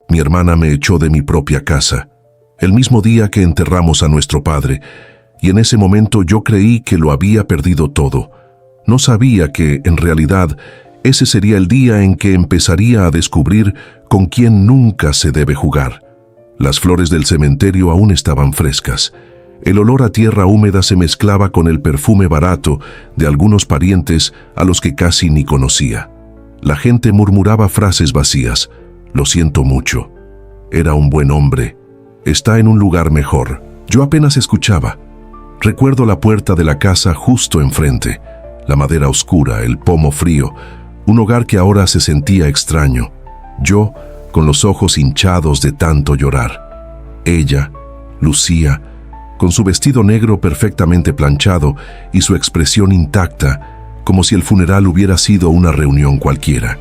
Mi hermana me echó de mi propia casa, el mismo día que enterramos a nuestro padre, y en ese momento yo creí que lo había perdido todo. No sabía que, en realidad, ese sería el día en que empezaría a descubrir con quién nunca se debe jugar. Las flores del cementerio aún estaban frescas. El olor a tierra húmeda se mezclaba con el perfume barato de algunos parientes a los que casi ni conocía. La gente murmuraba frases vacías. Lo siento mucho. Era un buen hombre. Está en un lugar mejor. Yo apenas escuchaba. Recuerdo la puerta de la casa justo enfrente, la madera oscura, el pomo frío, un hogar que ahora se sentía extraño. Yo, con los ojos hinchados de tanto llorar. Ella, Lucía, con su vestido negro perfectamente planchado y su expresión intacta, como si el funeral hubiera sido una reunión cualquiera.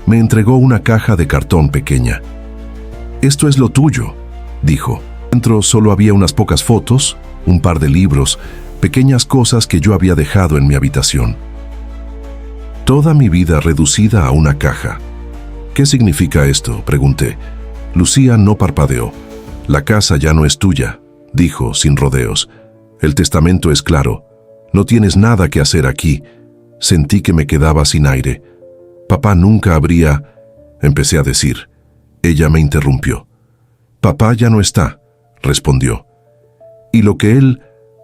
Me entregó una caja de cartón pequeña. «Esto es lo tuyo», dijo. Dentro solo había unas pocas fotos, un par de libros, pequeñas cosas que yo había dejado en mi habitación. Toda mi vida reducida a una caja. «¿Qué significa esto?», pregunté. Lucía no parpadeó. «La casa ya no es tuya», dijo sin rodeos. «El testamento es claro. No tienes nada que hacer aquí». Sentí que me quedaba sin aire. «Papá nunca habría...», empecé a decir. Ella me interrumpió. «Papá ya no está», respondió. «Y lo que él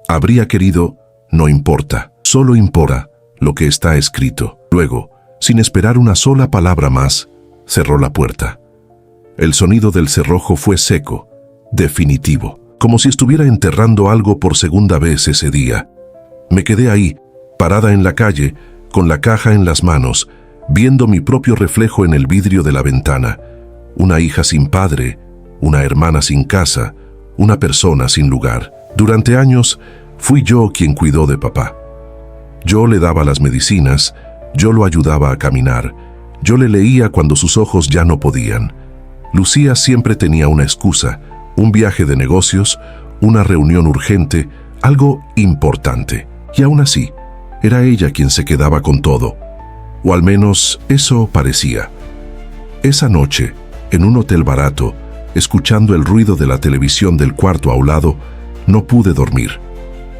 habría querido no importa. Solo importa lo que está escrito». Luego, sin esperar una sola palabra más, cerró la puerta. El sonido del cerrojo fue seco, definitivo, como si estuviera enterrando algo por segunda vez ese día. Me quedé ahí, parada en la calle, con la caja en las manos, viendo mi propio reflejo en el vidrio de la ventana. Una hija sin padre, una hermana sin casa, una persona sin lugar. Durante años, fui yo quien cuidó de papá. Yo le daba las medicinas, yo lo ayudaba a caminar, yo le leía cuando sus ojos ya no podían. Lucía siempre tenía una excusa, un viaje de negocios, una reunión urgente, algo importante. Y aún así, era ella quien se quedaba con todo. O al menos eso parecía. Esa noche, en un hotel barato, escuchando el ruido de la televisión del cuarto a un lado, no pude dormir.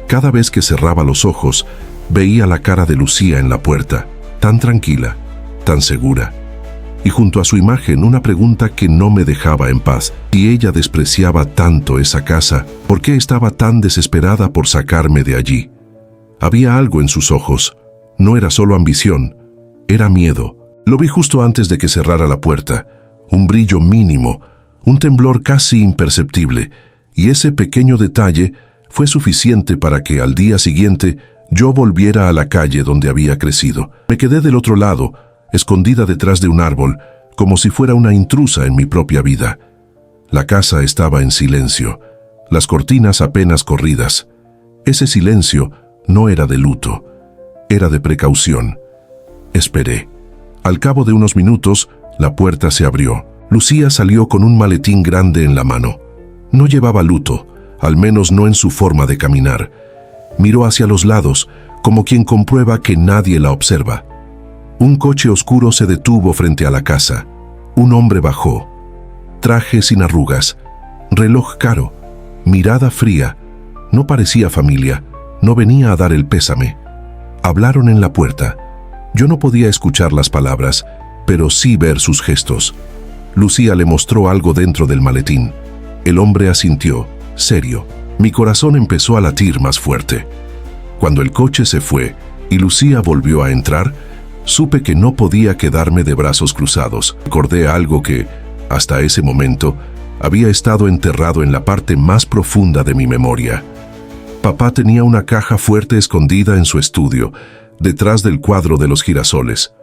Cada vez que cerraba los ojos, veía la cara de Lucía en la puerta, tan tranquila, tan segura. Y junto a su imagen una pregunta que no me dejaba en paz. Si ella despreciaba tanto esa casa, ¿por qué estaba tan desesperada por sacarme de allí? Había algo en sus ojos. No era solo ambición, era miedo. Lo vi justo antes de que cerrara la puerta. Un brillo mínimo, un temblor casi imperceptible, y ese pequeño detalle fue suficiente para que al día siguiente yo volviera a la calle donde había crecido. Me quedé del otro lado, escondida detrás de un árbol, como si fuera una intrusa en mi propia vida. La casa estaba en silencio, las cortinas apenas corridas. Ese silencio no era de luto, era de precaución. Esperé. Al cabo de unos minutos, la puerta se abrió. Lucía salió con un maletín grande en la mano. No llevaba luto, al menos no en su forma de caminar. Miró hacia los lados, como quien comprueba que nadie la observa. Un coche oscuro se detuvo frente a la casa. Un hombre bajó. Traje sin arrugas, reloj caro, mirada fría. No parecía familia, no venía a dar el pésame. Hablaron en la puerta. Yo no podía escuchar las palabras, pero sí ver sus gestos. Lucía le mostró algo dentro del maletín. El hombre asintió, serio. Mi corazón empezó a latir más fuerte. Cuando el coche se fue y Lucía volvió a entrar, supe que no podía quedarme de brazos cruzados. Recordé algo que, hasta ese momento, había estado enterrado en la parte más profunda de mi memoria. Papá tenía una caja fuerte escondida en su estudio, detrás del cuadro de los girasoles.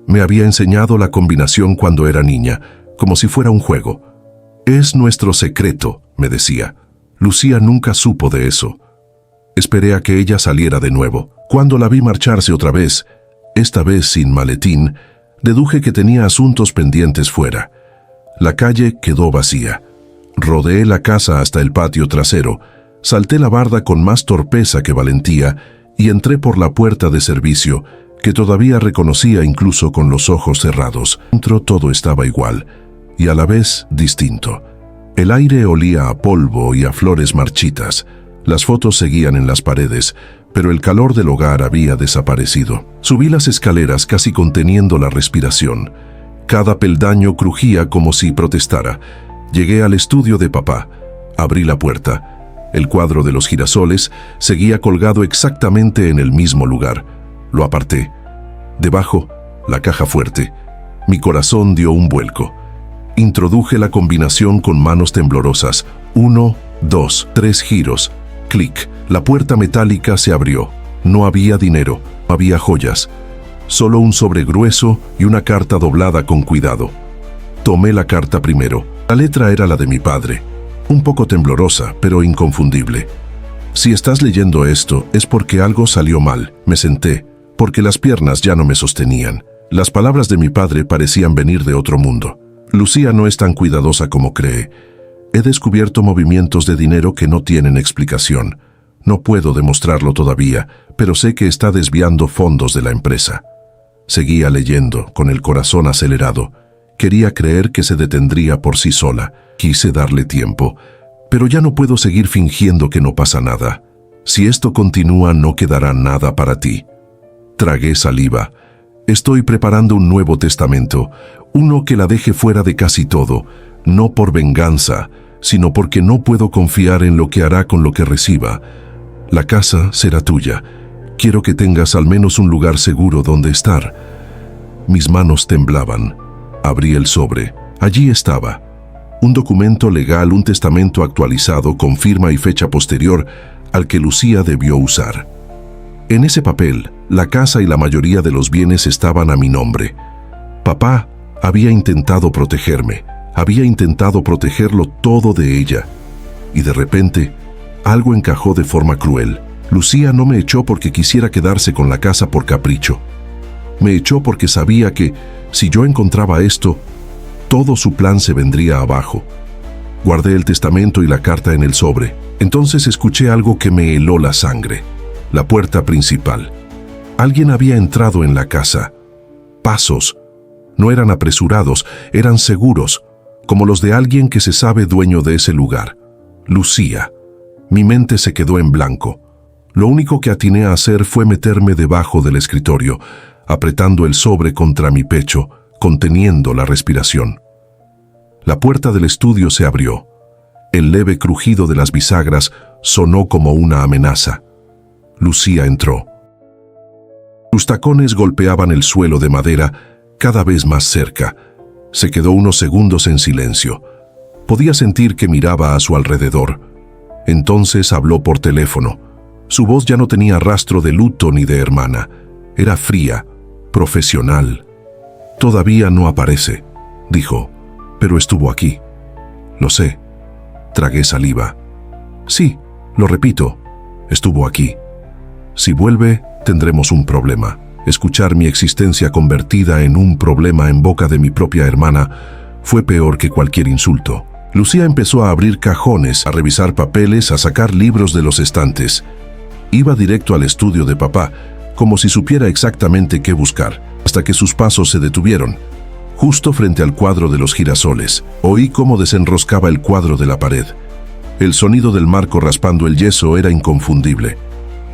Me había enseñado la combinación cuando era niña, como si fuera un juego. «Es nuestro secreto», me decía. Lucía nunca supo de eso. Esperé a que ella saliera de nuevo. Cuando la vi marcharse otra vez, esta vez sin maletín, deduje que tenía asuntos pendientes fuera. La calle quedó vacía. Rodeé la casa hasta el patio trasero, salté la barda con más torpeza que valentía y entré por la puerta de servicio, que todavía reconocía incluso con los ojos cerrados. Dentro todo estaba igual. y a la vez distinto. El aire olía a polvo y a flores marchitas. Las fotos seguían en las paredes, pero el calor del hogar había desaparecido. Subí las escaleras casi conteniendo la respiración. Cada peldaño crujía como si protestara. Llegué al estudio de papá. Abrí la puerta. El cuadro de los girasoles seguía colgado exactamente en el mismo lugar. Lo aparté. Debajo, la caja fuerte. Mi corazón dio un vuelco. Introduje la combinación con manos temblorosas. 1, 2, 3 giros. Clic. La puerta metálica se abrió. No había dinero, había joyas. Solo un sobre grueso y una carta doblada con cuidado. Tomé la carta primero. La letra era la de mi padre. Un poco temblorosa, pero inconfundible. Si estás leyendo esto, es porque algo salió mal. Me senté, porque las piernas ya no me sostenían. Las palabras de mi padre parecían venir de otro mundo. Lucía no es tan cuidadosa como cree. He descubierto movimientos de dinero que no tienen explicación. No puedo demostrarlo todavía, pero sé que está desviando fondos de la empresa. Seguía leyendo, con el corazón acelerado. Quería creer que se detendría por sí sola. Quise darle tiempo, pero ya no puedo seguir fingiendo que no pasa nada. Si esto continúa, no quedará nada para ti. Tragué saliva. Estoy preparando un nuevo testamento, uno que la deje fuera de casi todo, no por venganza, sino porque no puedo confiar en lo que hará con lo que reciba. La casa será tuya. Quiero que tengas al menos un lugar seguro donde estar. Mis manos temblaban. Abrí el sobre. Allí estaba. Un documento legal, un testamento actualizado con firma y fecha posterior al que Lucía debió usar. En ese papel, la casa y la mayoría de los bienes estaban a mi nombre. Papá había intentado protegerme, había intentado protegerlo todo de ella. Y de repente, algo encajó de forma cruel. Lucía no me echó porque quisiera quedarse con la casa por capricho. Me echó porque sabía que, si yo encontraba esto, todo su plan se vendría abajo. Guardé el testamento y la carta en el sobre. Entonces escuché algo que me heló la sangre. La puerta principal. Alguien había entrado en la casa. Pasos. No eran apresurados, eran seguros, como los de alguien que se sabe dueño de ese lugar. Lucía. Mi mente se quedó en blanco. Lo único que atiné a hacer fue meterme debajo del escritorio, apretando el sobre contra mi pecho, conteniendo la respiración. La puerta del estudio se abrió. El leve crujido de las bisagras sonó como una amenaza. Lucía entró. Sus tacones golpeaban el suelo de madera cada vez más cerca. Se quedó unos segundos en silencio. Podía sentir que miraba a su alrededor. Entonces habló por teléfono. Su voz ya no tenía rastro de luto ni de hermana. Era fría, profesional. «Todavía no aparece», dijo, «pero estuvo aquí». «Lo sé». Tragué saliva. «Sí, lo repito, estuvo aquí. Si vuelve, tendremos un problema». Escuchar mi existencia convertida en un problema en boca de mi propia hermana fue peor que cualquier insulto. Lucía empezó a abrir cajones, a revisar papeles, a sacar libros de los estantes. Iba directo al estudio de papá, como si supiera exactamente qué buscar, hasta que sus pasos se detuvieron. Justo frente al cuadro de los girasoles, oí cómo desenroscaba el cuadro de la pared. El sonido del marco raspando el yeso era inconfundible.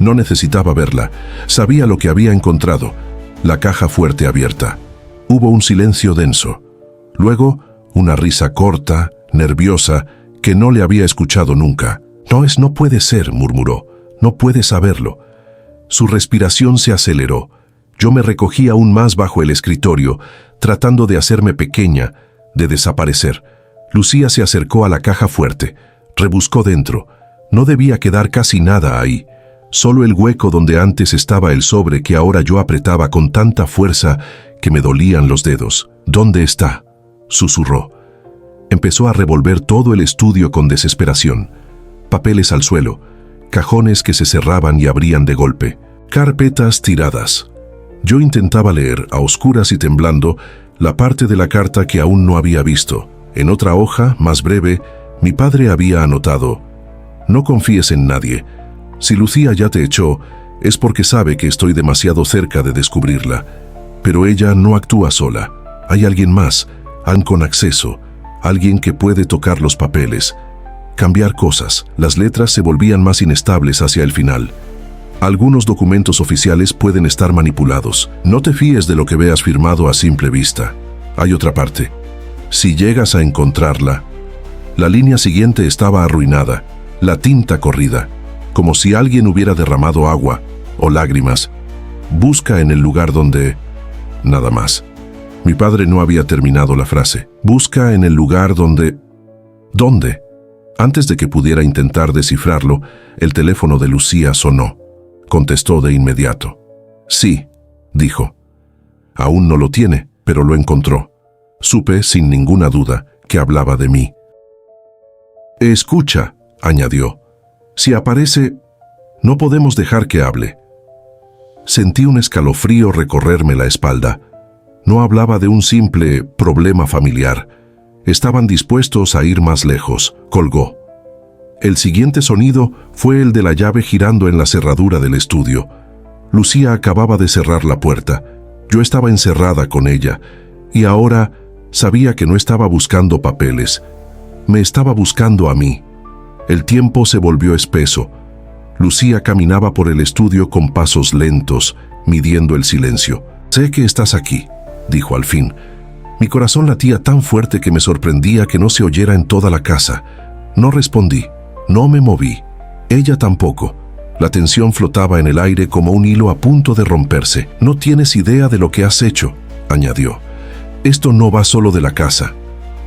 No necesitaba verla, sabía lo que había encontrado, la caja fuerte abierta. Hubo un silencio denso. Luego, una risa corta, nerviosa, que no le había escuchado nunca. No puede ser», murmuró, «no puede saberlo». Su respiración se aceleró. Yo me recogí aún más bajo el escritorio, tratando de hacerme pequeña, de desaparecer. Lucía se acercó a la caja fuerte, rebuscó dentro. No debía quedar casi nada ahí. Solo el hueco donde antes estaba el sobre que ahora yo apretaba con tanta fuerza que me dolían los dedos. «¿Dónde está?», susurró. Empezó a revolver todo el estudio con desesperación. Papeles al suelo, cajones que se cerraban y abrían de golpe, carpetas tiradas. Yo intentaba leer, a oscuras y temblando, la parte de la carta que aún no había visto. En otra hoja, más breve, mi padre había anotado: «No confíes en nadie. Si Lucía ya te echó, es porque sabe que estoy demasiado cerca de descubrirla. Pero ella no actúa sola. Hay alguien más, alguien con acceso. alguien que puede tocar los papeles, cambiar cosas. Las letras se volvían más inestables hacia el final. Algunos documentos oficiales pueden estar manipulados. No te fíes de lo que veas firmado a simple vista. Hay otra parte. Si llegas a encontrarla, la línea siguiente estaba arruinada, la tinta corrida, como si alguien hubiera derramado agua o lágrimas. Busca en el lugar donde... Nada más. Mi padre no había terminado la frase. Busca en el lugar donde... ¿Dónde? Antes de que pudiera intentar descifrarlo, el teléfono de Lucía sonó. Contestó de inmediato. Sí, dijo. Aún no lo tiene, pero lo encontró. Supe, sin ninguna duda, que hablaba de mí. Escucha, añadió. Si aparece, no podemos dejar que hable. Sentí un escalofrío recorrerme la espalda. No hablaba de un simple problema familiar. Estaban dispuestos a ir más lejos. Colgó. El siguiente sonido fue el de la llave girando en la cerradura del estudio. Lucía acababa de cerrar la puerta. Yo estaba encerrada con ella, y ahora sabía que no estaba buscando papeles. Me estaba buscando a mí. El tiempo se volvió espeso. Lucía caminaba por el estudio con pasos lentos, midiendo el silencio. Sé que estás aquí, dijo al fin. Mi corazón latía tan fuerte que me sorprendía que no se oyera en toda la casa. No respondí, no me moví. Ella tampoco. La tensión flotaba en el aire como un hilo a punto de romperse. No tienes idea de lo que has hecho, añadió. Esto no va solo de la casa.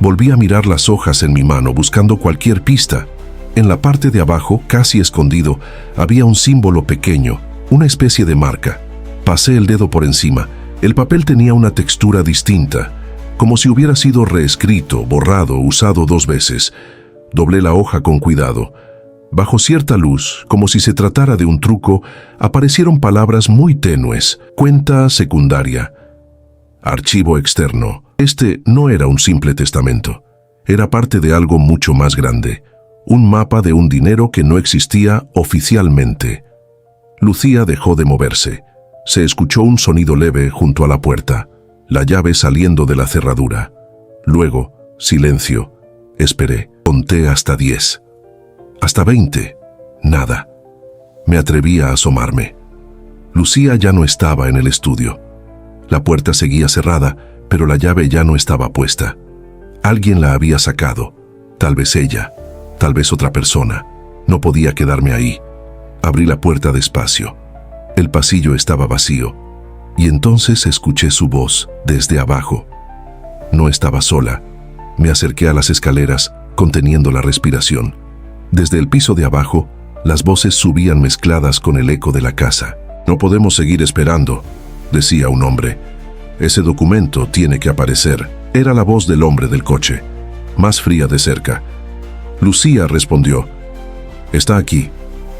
Volví a mirar las hojas en mi mano buscando cualquier pista. En la parte de abajo, casi escondido, había un símbolo pequeño, una especie de marca. Pasé el dedo por encima. El papel tenía una textura distinta, como si hubiera sido reescrito, borrado, usado 2 veces. Doblé la hoja con cuidado. Bajo cierta luz, como si se tratara de un truco, aparecieron palabras muy tenues. Cuenta secundaria. Archivo externo. Este no era un simple testamento. Era parte de algo mucho más grande. Un mapa de un dinero que no existía oficialmente. Lucía dejó de moverse. Se escuchó un sonido leve junto a la puerta, la llave saliendo de la cerradura. Luego, silencio. Esperé. Conté hasta 10. Hasta 20. Nada. Me atreví a asomarme. Lucía ya no estaba en el estudio. La puerta seguía cerrada, pero la llave ya no estaba puesta. Alguien la había sacado. Tal vez ella. Tal vez otra persona. No podía quedarme ahí. Abrí la puerta despacio. El pasillo estaba vacío. Y entonces escuché su voz desde abajo. No estaba sola. Me acerqué a las escaleras, conteniendo la respiración. Desde el piso de abajo, las voces subían mezcladas con el eco de la casa. No podemos seguir esperando, decía un hombre. Ese documento tiene que aparecer. Era la voz del hombre del coche, más fría de cerca. Lucía respondió. Está aquí.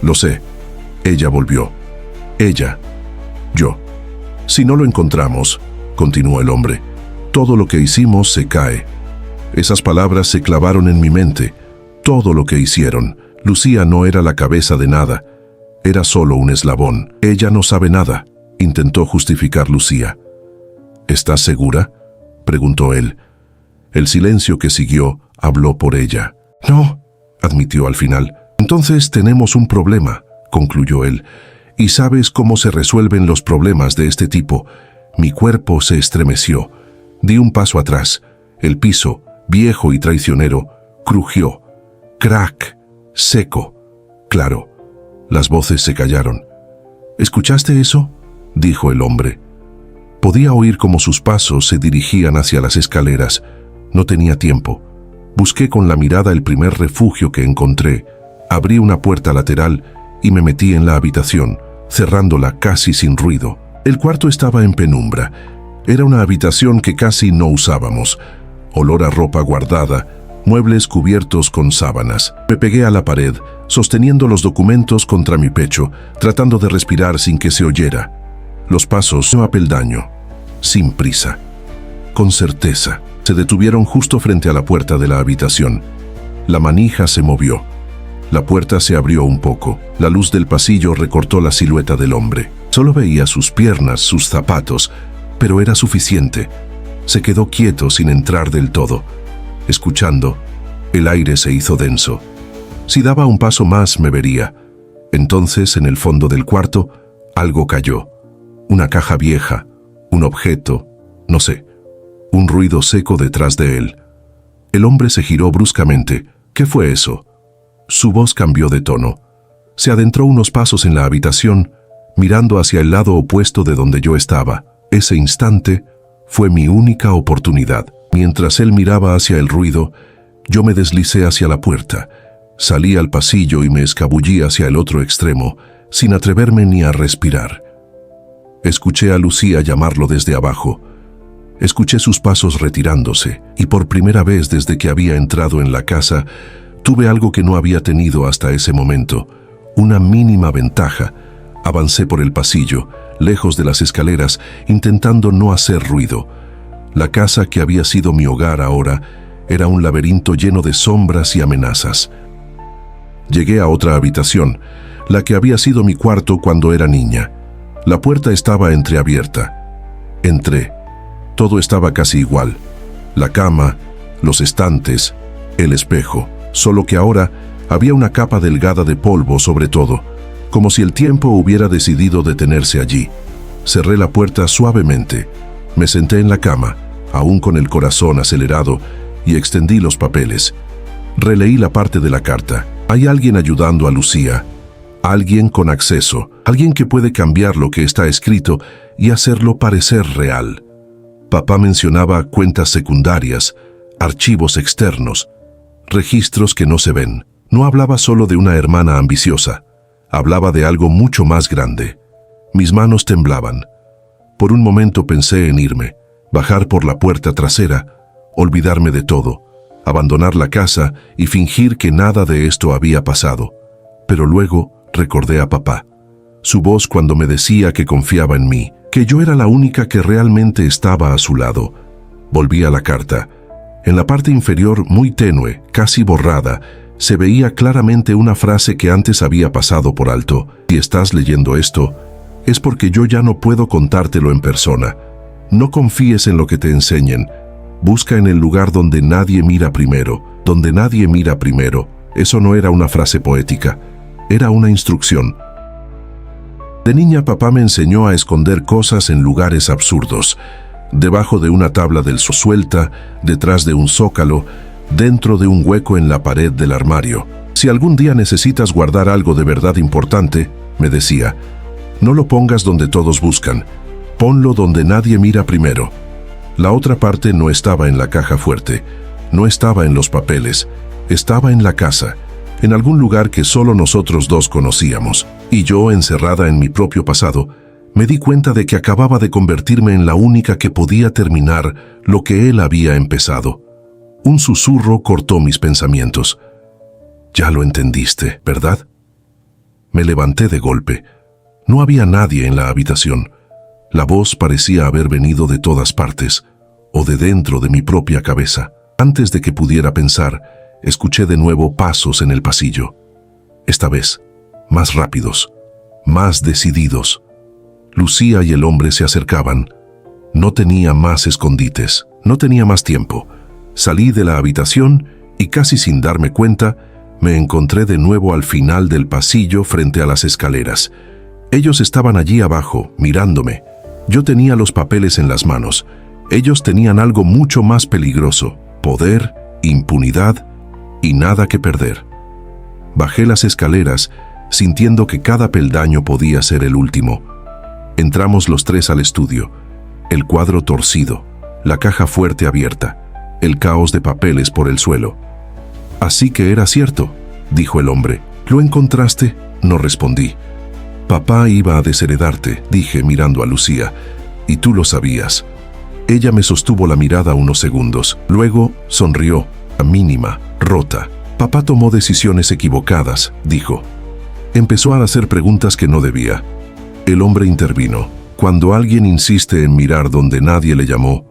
Lo sé. Ella volvió. Ella. Yo. Si no lo encontramos, continuó el hombre, todo lo que hicimos se cae. Esas palabras se clavaron en mi mente. Todo lo que hicieron. Lucía no era la cabeza de nada. Era solo un eslabón. Ella no sabe nada, intentó justificar Lucía. ¿Estás segura?, preguntó él. El silencio que siguió habló por ella. No, admitió al final. Entonces tenemos un problema, concluyó él. ¿Y sabes cómo se resuelven los problemas de este tipo? Mi cuerpo se estremeció. Di un paso atrás. El piso, viejo y traicionero, crujió. Crack, seco. Claro. Las voces se callaron. ¿Escuchaste eso?, dijo el hombre. Podía oír cómo sus pasos se dirigían hacia las escaleras. No tenía tiempo. Busqué con la mirada el primer refugio que encontré. Abrí una puerta lateral y me metí en la habitación, cerrándola casi sin ruido. El cuarto estaba en penumbra. Era una habitación que casi no usábamos. Olor a ropa guardada, muebles cubiertos con sábanas. Me pegué a la pared, sosteniendo los documentos contra mi pecho, tratando de respirar sin que se oyera. Los pasos no a peldaño, sin prisa. Con certeza, se detuvieron justo frente a la puerta de la habitación. La manija se movió. La puerta se abrió un poco. La luz del pasillo recortó la silueta del hombre. Solo veía sus piernas, sus zapatos, pero era suficiente. Se quedó quieto sin entrar del todo. escuchando. El aire se hizo denso. Si daba un paso más, me vería. Entonces, en el fondo del cuarto, algo cayó. Una caja vieja, un objeto, no sé. Un ruido seco detrás de él. El hombre se giró bruscamente. ¿Qué fue eso? Su voz cambió de tono. Se adentró unos pasos en la habitación, mirando hacia el lado opuesto de donde yo estaba. Ese instante fue mi única oportunidad. Mientras él miraba hacia el ruido, yo me deslicé hacia la puerta. Salí al pasillo y me escabullí hacia el otro extremo, sin atreverme ni a respirar. Escuché a Lucía llamarlo desde abajo. Escuché sus pasos retirándose, y por primera vez desde que había entrado en la casa, tuve algo que no había tenido hasta ese momento, una mínima ventaja. Avancé por el pasillo, lejos de las escaleras, intentando no hacer ruido. La casa que había sido mi hogar ahora era un laberinto lleno de sombras y amenazas. Llegué a otra habitación, la que había sido mi cuarto cuando era niña. La puerta estaba entreabierta. Entré. Todo estaba casi igual. La cama, los estantes, el espejo, solo que ahora había una capa delgada de polvo sobre todo, como si el tiempo hubiera decidido detenerse allí. Cerré la puerta suavemente. Me senté en la cama, aún con el corazón acelerado, y extendí los papeles. Releí la parte de la carta. Hay alguien ayudando a Lucía. Alguien con acceso. Alguien que puede cambiar lo que está escrito y hacerlo parecer real. Papá mencionaba cuentas secundarias, archivos externos, registros que no se ven. No hablaba solo de una hermana ambiciosa. Hablaba de algo mucho más grande. Mis manos temblaban. Por un momento pensé en irme, bajar por la puerta trasera, olvidarme de todo, abandonar la casa y fingir que nada de esto había pasado. Pero luego recordé a papá. Su voz cuando me decía que confiaba en mí, que yo era la única que realmente estaba a su lado. Volví a la carta. En la parte inferior, muy tenue, casi borrada, se veía claramente una frase que antes había pasado por alto. Si estás leyendo esto, es porque yo ya no puedo contártelo en persona. No confíes en lo que te enseñen. Busca en el lugar donde nadie mira primero, donde nadie mira primero. Eso no era una frase poética, era una instrucción. De niña papá me enseñó a esconder cosas en lugares absurdos, debajo de una tabla del suelta, detrás de un zócalo, dentro de un hueco en la pared del armario. Si algún día necesitas guardar algo de verdad importante, me decía, no lo pongas donde todos buscan, ponlo donde nadie mira primero. La otra parte no estaba en la caja fuerte, no estaba en los papeles, estaba en la casa, en algún lugar que solo nosotros dos conocíamos. Y yo, encerrada en mi propio pasado, me di cuenta de que acababa de convertirme en la única que podía terminar lo que él había empezado. Un susurro cortó mis pensamientos. Ya lo entendiste, ¿verdad? Me levanté de golpe. No había nadie en la habitación. La voz parecía haber venido de todas partes, o de dentro de mi propia cabeza. Antes de que pudiera pensar, escuché de nuevo pasos en el pasillo. Esta vez, más rápidos, más decididos. Lucía y el hombre se acercaban. No tenía más escondites, no tenía más tiempo. Salí de la habitación y casi sin darme cuenta, me encontré de nuevo al final del pasillo frente a las escaleras. Ellos estaban allí abajo, mirándome. Yo tenía los papeles en las manos. Ellos tenían algo mucho más peligroso: poder, impunidad y nada que perder. Bajé las escaleras, sintiendo que cada peldaño podía ser el último. Entramos los tres al estudio. El cuadro torcido, la caja fuerte abierta, el caos de papeles por el suelo. Así que era cierto, dijo el hombre. ¿Lo encontraste? No respondí. Papá iba a desheredarte, dije mirando a Lucía, y tú lo sabías. Ella me sostuvo la mirada unos segundos. Luego sonrió, a mínima, rota. Papá tomó decisiones equivocadas, dijo. Empezó a hacer preguntas que no debía. El hombre intervino. Cuando alguien insiste en mirar donde nadie le llamó,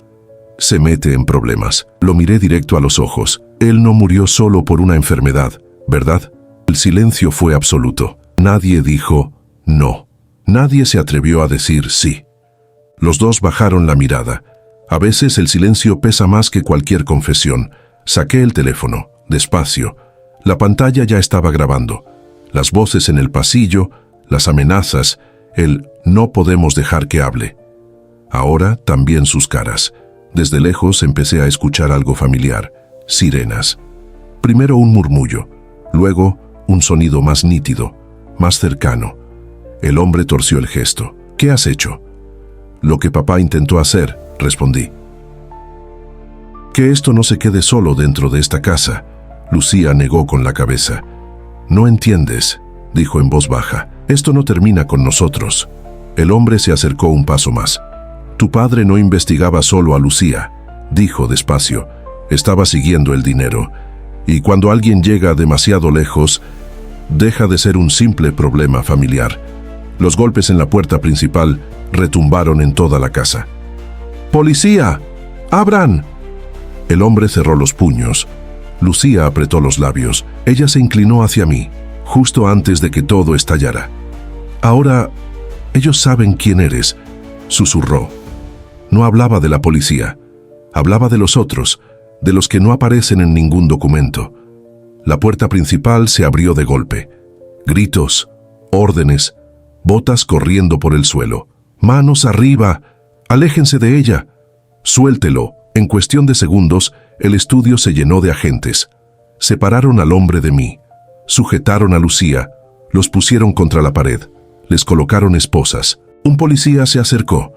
se mete en problemas. Lo miré directo a los ojos. Él no murió solo por una enfermedad, ¿verdad? El silencio fue absoluto. Nadie dijo no. Nadie se atrevió a decir sí. Los dos bajaron la mirada. A veces el silencio pesa más que cualquier confesión. Saqué el teléfono, despacio. La pantalla ya estaba grabando. Las voces en el pasillo, las amenazas, el "no podemos dejar que hable". Ahora también sus caras. Desde lejos empecé a escuchar algo familiar. Sirenas. Primero un murmullo, luego un sonido más nítido, más cercano. El hombre torció el gesto. ¿Qué has hecho? Lo que papá intentó hacer, respondí. Que esto no se quede solo dentro de esta casa. Lucía negó con la cabeza. No entiendes, dijo en voz baja. Esto no termina con nosotros. El hombre se acercó un paso más. Tu padre no investigaba solo a Lucía, dijo despacio. Estaba siguiendo el dinero. Y cuando alguien llega demasiado lejos, deja de ser un simple problema familiar. Los golpes en la puerta principal retumbaron en toda la casa. ¡Policía! ¡Abran! El hombre cerró los puños. Lucía apretó los labios. Ella se inclinó hacia mí, justo antes de que todo estallara. Ahora, ellos saben quién eres, susurró. No hablaba de la policía. Hablaba de los otros, de los que no aparecen en ningún documento. La puerta principal se abrió de golpe. Gritos, órdenes, botas corriendo por el suelo. ¡Manos arriba! ¡Aléjense de ella! ¡Suéltelo! En cuestión de segundos, el estudio se llenó de agentes. Separaron al hombre de mí. Sujetaron a Lucía. Los pusieron contra la pared. Les colocaron esposas. Un policía se acercó.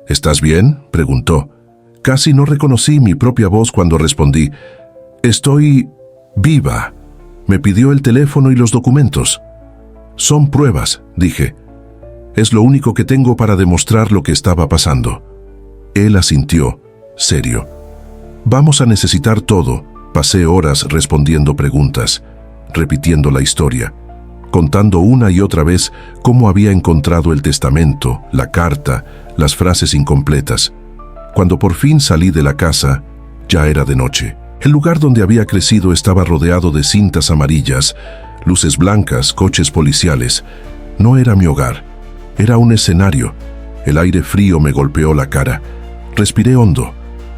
¿Estás bien?, preguntó. Casi no reconocí mi propia voz cuando respondí. Estoy viva. Me pidió el teléfono y los documentos. Son pruebas, dije. Es lo único que tengo para demostrar lo que estaba pasando. Él asintió, serio. Vamos a necesitar todo. Pasé horas respondiendo preguntas, repitiendo la historia, contando una y otra vez cómo había encontrado el testamento, la carta, las frases incompletas. Cuando por fin salí de la casa, ya era de noche. El lugar donde había crecido estaba rodeado de cintas amarillas, luces blancas, coches policiales. No era mi hogar, era un escenario. El aire frío me golpeó la cara. Respiré hondo.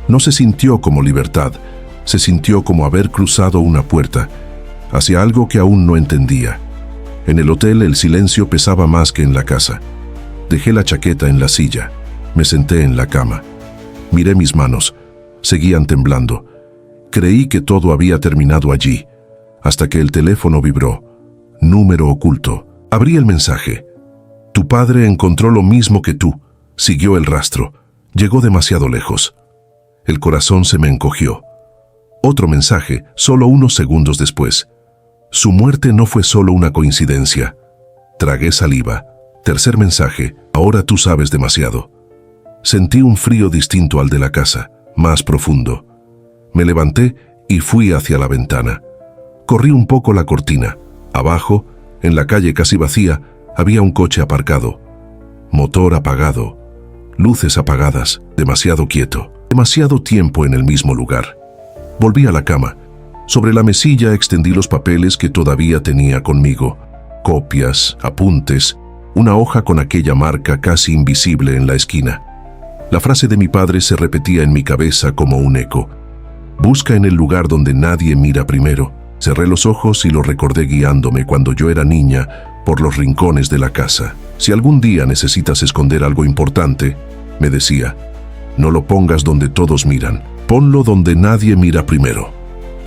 No se sintió como libertad, se sintió como haber cruzado una puerta, hacia algo que aún no entendía. En el hotel el silencio pesaba más que en la casa. Dejé la chaqueta en la silla, me senté en la cama. Miré mis manos, seguían temblando. Creí que todo había terminado allí, hasta que el teléfono vibró. Número oculto. Abrí el mensaje. Tu padre encontró lo mismo que tú. Siguió el rastro. Llegó demasiado lejos. El corazón se me encogió. Otro mensaje, solo unos segundos después. Su muerte no fue solo una coincidencia. Tragué saliva. Tercer mensaje, ahora tú sabes demasiado. Sentí un frío distinto al de la casa, más profundo. Me levanté y fui hacia la ventana. Corrí un poco la cortina. Abajo, en la calle casi vacía, había un coche aparcado. Motor apagado. Luces apagadas. Demasiado quieto. Demasiado tiempo en el mismo lugar. Volví a la cama. Sobre la mesilla extendí los papeles que todavía tenía conmigo. Copias, apuntes, una hoja con aquella marca casi invisible en la esquina. La frase de mi padre se repetía en mi cabeza como un eco. Busca en el lugar donde nadie mira primero. Cerré los ojos y lo recordé guiándome cuando yo era niña por los rincones de la casa. Si algún día necesitas esconder algo importante, me decía, no lo pongas donde todos miran, ponlo donde nadie mira primero.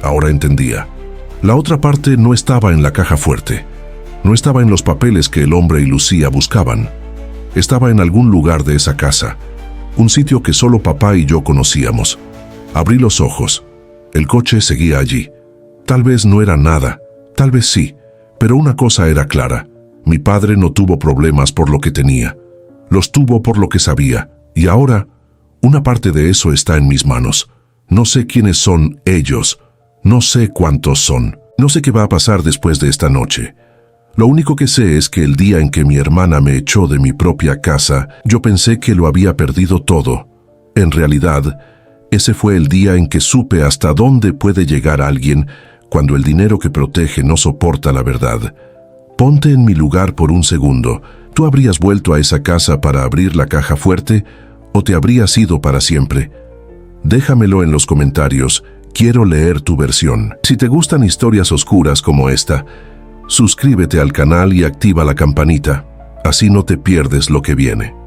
Ahora entendía. La otra parte no estaba en la caja fuerte. No estaba en los papeles que el hombre y Lucía buscaban. Estaba en algún lugar de esa casa. Un sitio que solo papá y yo conocíamos. Abrí los ojos. El coche seguía allí. Tal vez no era nada, tal vez sí, pero una cosa era clara. Mi padre no tuvo problemas por lo que tenía. Los tuvo por lo que sabía. Y ahora, una parte de eso está en mis manos. No sé quiénes son ellos. No sé cuántos son. No sé qué va a pasar después de esta noche. Lo único que sé es que el día en que mi hermana me echó de mi propia casa, yo pensé que lo había perdido todo. En realidad, ese fue el día en que supe hasta dónde puede llegar alguien cuando el dinero que protege no soporta la verdad. Ponte en mi lugar por un segundo. ¿Tú habrías vuelto a esa casa para abrir la caja fuerte o te habrías ido para siempre? Déjamelo en los comentarios. Quiero leer tu versión. Si te gustan historias oscuras como esta, suscríbete al canal y activa la campanita, así no te pierdes lo que viene.